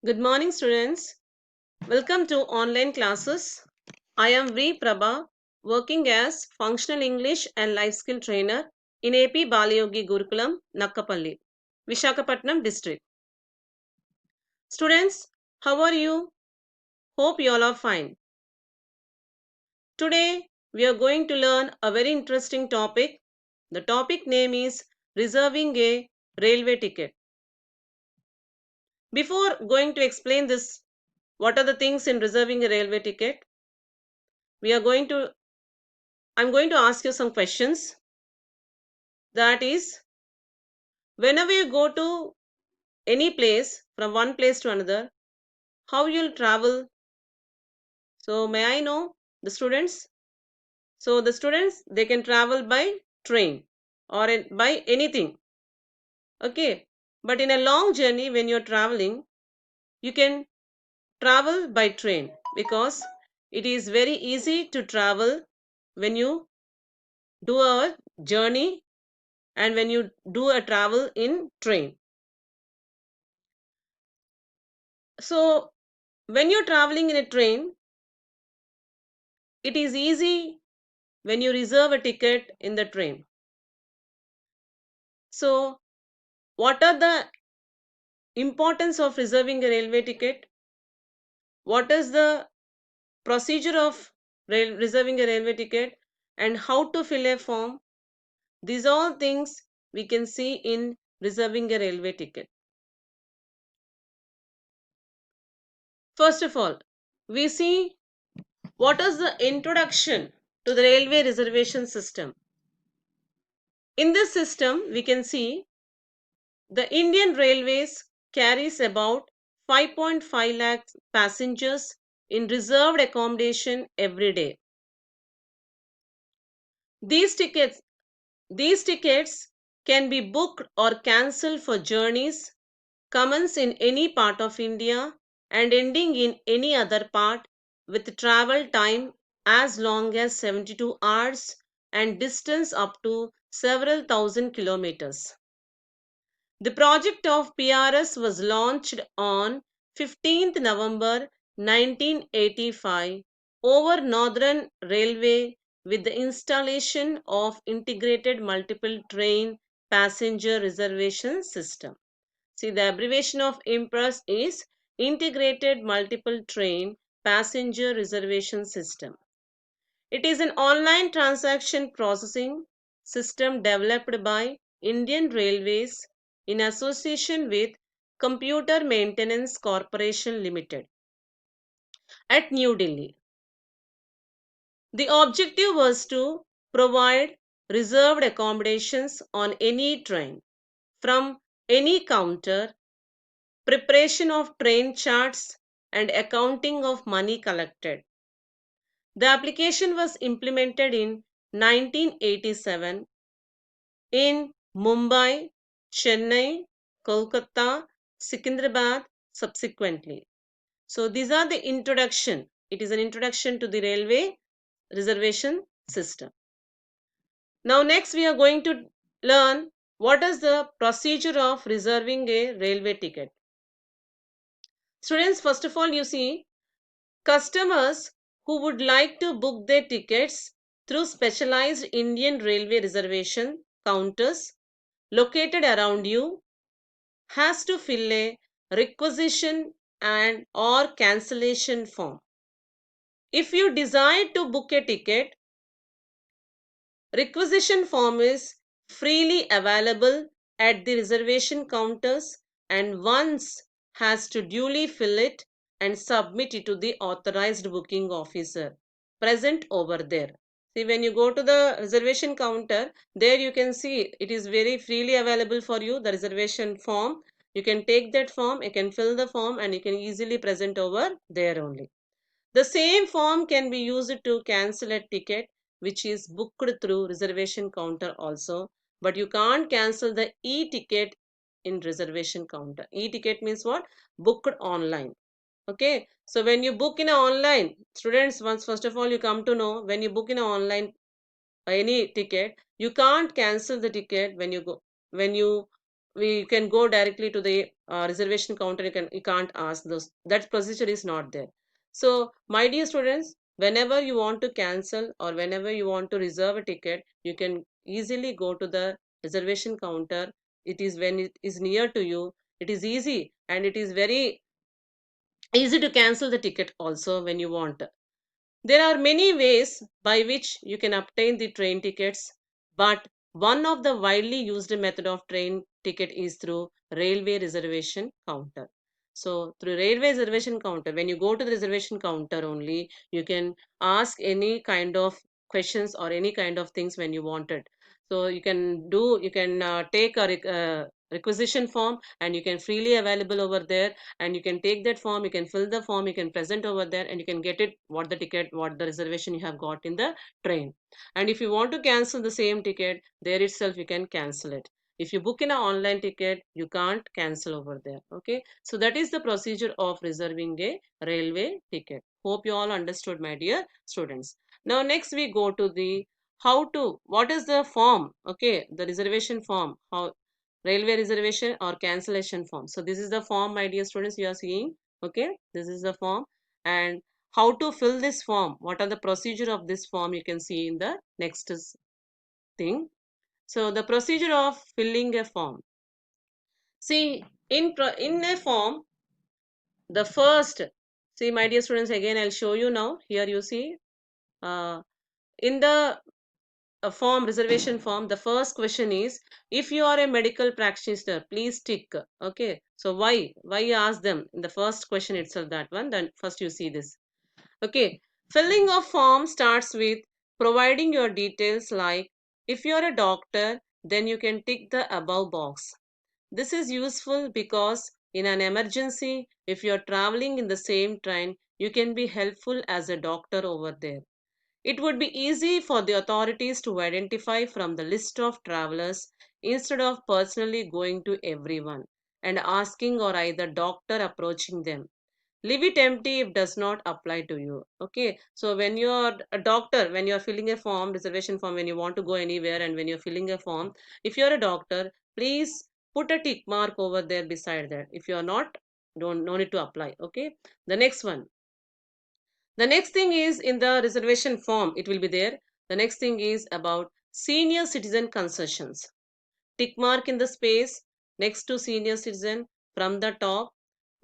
Good morning, students. Welcome to online classes. I am Prabha, working as Functional English and Life Skill Trainer in AP Balayogi Gurukulam, Nakkapalli, Visakhapatnam district. Students, how are you? Hope you all are fine. Today, we are going to learn a very interesting topic. The topic name is reserving a railway ticket. Before going to explain this, what are the things in reserving a railway ticket? I'm going to ask you some questions. That is, whenever you go to any place, from one place to another, how you'll travel? So, may I know the students? So, the students, they can travel by train or by anything. Okay. But in a long journey, when you're traveling, you can travel by train because it is very easy to travel when you do a journey and when you do a travel in train. So, when you're traveling in a train, it is easy when you reserve a ticket in the train. So, what are the importance of reserving a railway ticket? What is the procedure of reserving a railway ticket and how to fill a form? These all things we can see in reserving a railway ticket. First of all, we see what is the introduction to the railway reservation system. In this system, we can see the Indian Railways carries about 5.5 lakh passengers in reserved accommodation every day. These tickets, these tickets can be booked or cancelled for journeys commence in any part of India and ending in any other part with travel time as long as 72 hours and distance up to several thousand kilometers. The project of PRS was launched on 15th November 1985 over Northern Railway with the installation of integrated multiple train passenger reservation system. See, the abbreviation of IMPRES is Integrated Multiple Train Passenger Reservation System. It is an online transaction processing system developed by Indian Railways in association with Computer Maintenance Corporation Limited at New Delhi. The objective was to provide reserved accommodations on any train from any counter, preparation of train charts, and accounting of money collected. The application was implemented in 1987 in Mumbai, Chennai, Kolkata, Secunderabad subsequently. So these are the introduction. It is an introduction to the railway reservation system. Now next we are going to learn what is the procedure of reserving a railway ticket. Students, first of all, you see, customers who would like to book their tickets through specialized Indian Railway reservation counters located around you has to fill a requisition and or cancellation form. If you desire to book a ticket, requisition form is freely available at the reservation counters and once has to duly fill it and submit it to the authorized booking officer present over there. See, when you go to the reservation counter, there you can see it is very freely available for you, the reservation form. You can take that form, you can fill the form and you can easily present over there only. The same form can be used to cancel a ticket which is booked through reservation counter also, but you can't cancel the e-ticket in reservation counter. E-ticket means what? Booked online. Okay, so when you book in a online, students, once first of all you come to know, when you book in a online any ticket, you can't cancel the ticket when you we can go directly to the reservation counter. You can't ask those. That procedure is not there. So my dear students, whenever you want to cancel or whenever you want to reserve a ticket, you can easily go to the reservation counter. It is when it is near to you. It is easy, and it is very easy to cancel the ticket also when you want. There are many ways by which you can obtain the train tickets, but one of the widely used method of train ticket is through railway reservation counter. So through railway reservation counter, when you go to the reservation counter only, you can ask any kind of questions or any kind of things when you want it. So you can take a requisition form, and you can freely available over there, and you can take that form, you can fill the form, you can present over there, and you can get it, what the ticket, what the reservation you have got in the train. And if you want to cancel the same ticket, there itself you can cancel it. If you book in an online ticket, you can't cancel over there. Okay, so that is the procedure of reserving a railway ticket. Hope you all understood, my dear students. Now next we go to the how to, what is the form, okay, the reservation form, how railway reservation or cancellation form. So this is the form, my dear students, you are seeing. Okay, this is the form, and how to fill this form, what are the procedure of this form, you can see in the next thing. So the procedure of filling a form. See, in a form, the first, see my dear students, again I'll show you now. Here you see, uh, in the a form, reservation form, the first question is, if you are a medical practitioner, please tick. Okay, so why you ask them in the first question itself, that one, then first you see this. Okay, filling of form starts with providing your details, like if you are a doctor, then you can tick the above box. This is useful because in an emergency, if you are traveling in the same train, you can be helpful as a doctor over there. It would be easy for the authorities to identify from the list of travelers instead of personally going to everyone and asking or either doctor approaching them. Leave it empty if does not apply to you. Okay, so when you're a doctor, when you're filling a form, reservation form, when you want to go anywhere and when you're filling a form, if you're a doctor, please put a tick mark over there beside that. If you're not, don't no need to apply. Okay, the next one, the next thing is in the reservation form, it will be there. The next thing is about senior citizen concessions. Tick mark in the space next to senior citizen from the top.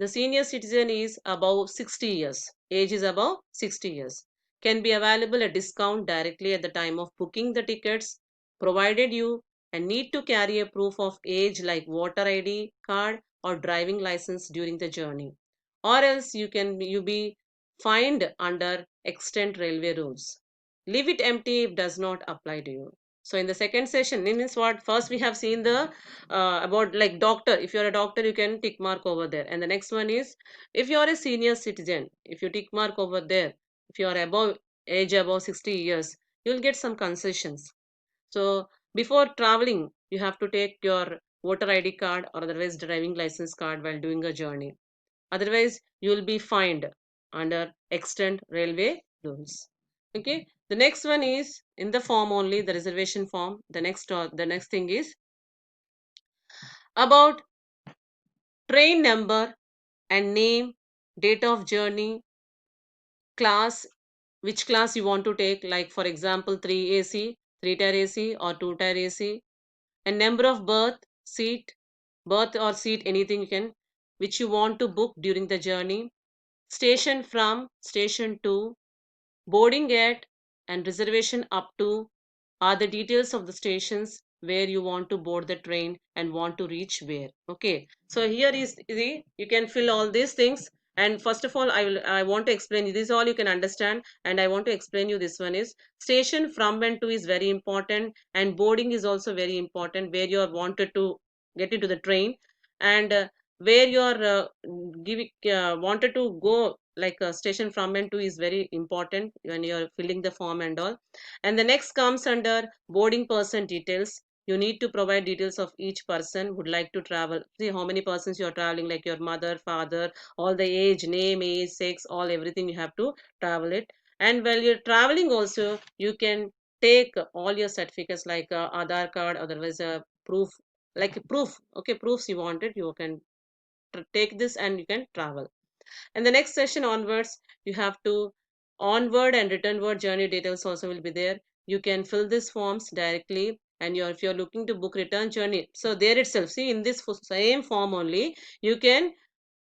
The senior citizen is above 60 years. Age is above 60 years. Can be available at discount directly at the time of booking the tickets, provided you and need to carry a proof of age like voter ID card or driving license during the journey. Or else you be fined under extant railway rules. Leave it empty if does not apply to you. So in the second session, means what? First we have seen the about like doctor. If you're a doctor, you can tick mark over there. And the next one is, if you are a senior citizen, if you tick mark over there, if you are above age above 60 years, you'll get some concessions. So before traveling, you have to take your voter ID card or otherwise driving license card while doing a journey. Otherwise, you will be fined under extant railway rules. Okay. The next one is in the form only, the reservation form. The next thing is about train number and name, date of journey, class, which class you want to take. Like for example, 3AC, 3-tier AC or 2-tier AC, and number of berth or seat, anything you can, which you want to book during the journey. Station from, station to, boarding at, and reservation up to are the details of the stations where you want to board the train and want to reach where. Okay, so here is the, you can fill all these things. And first of all, I want to explain you this, all you can understand, and I want to explain you this one is station from and to is very important, and boarding is also very important, where you are wanted to get into the train, and where you are giving wanted to go, like station from and to is very important when you are filling the form and all. And the next comes under boarding person details. You need to provide details of each person would like to travel. See how many persons you are traveling, like your mother, father, all the age, name, age, sex, all everything you have to travel it. And while you're traveling also, you can take all your certificates like Aadhaar card, otherwise proof like a proof. Okay, proofs you wanted, you can take this and you can travel. And the next session onwards, you have to onward and returnward journey details also will be there. You can fill these forms directly, and if you're looking to book return journey, so there itself, see in this same form only, you can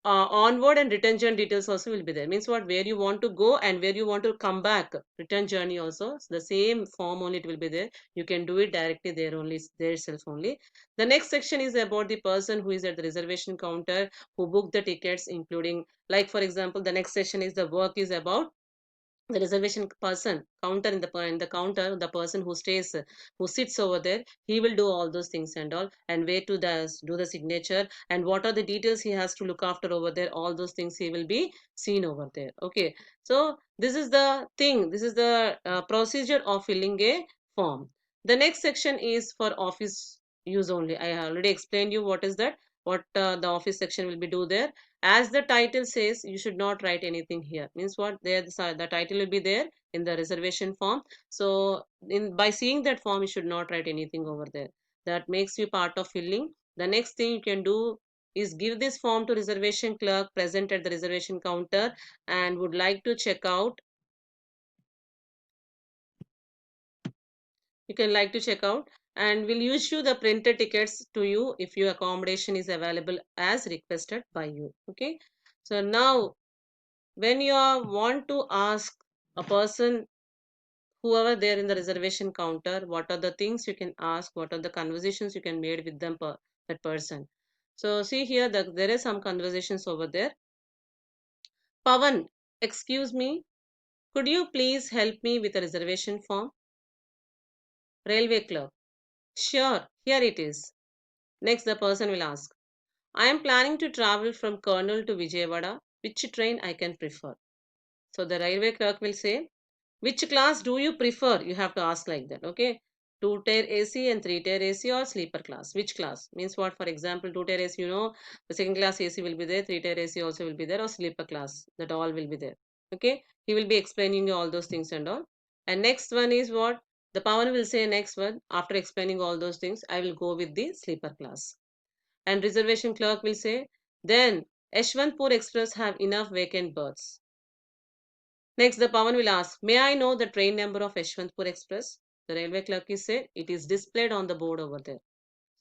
onward and return journey details also will be there. Means what, where you want to go and where you want to come back, return journey also, the same form only it will be there. You can do it directly there only, there itself only. The next section is about the person who is at the reservation counter, who booked the tickets, including, like for example, the next session is the work is about the reservation person counter. In the counter, the person who stays, who sits over there, he will do all those things and all, and where to do the signature, and what are the details he has to look after over there, all those things he will be seen over there. Okay, so this is the thing, this is the procedure of filling a form. The next section is for office use only. I already explained you what is that, what the office section will be do there. As the title says, you should not write anything here. Means what, there the title will be there in the reservation form. So in by seeing that form, you should not write anything over there. That makes you part of filling. The next thing you can do is give this form to reservation clerk present at the reservation counter, and would like to check out, you can like to check out, and will issue the printed tickets to you if your accommodation is available as requested by you. Okay, so now when you want to ask a person, whoever there in the reservation counter, what are the things you can ask, what are the conversations you can made with them, that person. So see here that there is some conversations over there. Pavan, excuse me, could you please help me with a reservation form? Railway clerk, sure, here it is. Next the person will ask, I am planning to travel from Colonel to Vijayawada, which train I can prefer? So the railway clerk will say, which class do you prefer? You have to ask like that. Okay. Two-tier AC and three-tier AC or sleeper class. Which class? Means what? For example, two-tier AC, the second class AC will be there, three-tier AC also will be there, or sleeper class. That all will be there. Okay. He will be explaining you all those things and all. And next one is what? The Pawan will say next one. After explaining all those things, I will go with the sleeper class. And reservation clerk will say, then Yeshwantpur Express have enough vacant berths. Next, the Pawan will ask, may I know the train number of Yeshwantpur Express? The railway clerk is say, it is displayed on the board over there.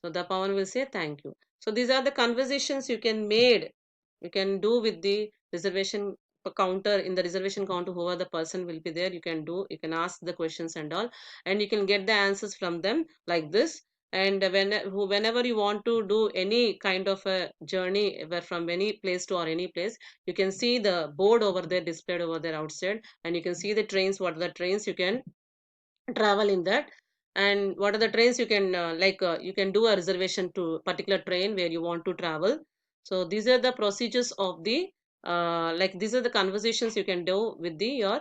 So the Pawan will say, thank you. So these are the conversations you can do with the reservation counter, in the reservation counter, whoever the person will be there, you can ask the questions and all, and you can get the answers from them like this. And whenever you want to do any kind of a journey, from any place to or any place, you can see the board over there displayed over there outside, and you can see the trains, what are the trains you can travel in that, and what are the trains you can you can do a reservation to particular train where you want to travel. So these are the procedures of the these are the conversations you can do with the your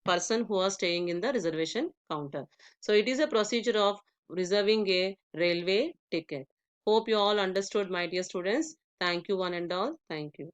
person who are staying in the reservation counter. So it is a procedure of reserving a railway ticket. Hope you all understood, my dear students. Thank you one and all. Thank you.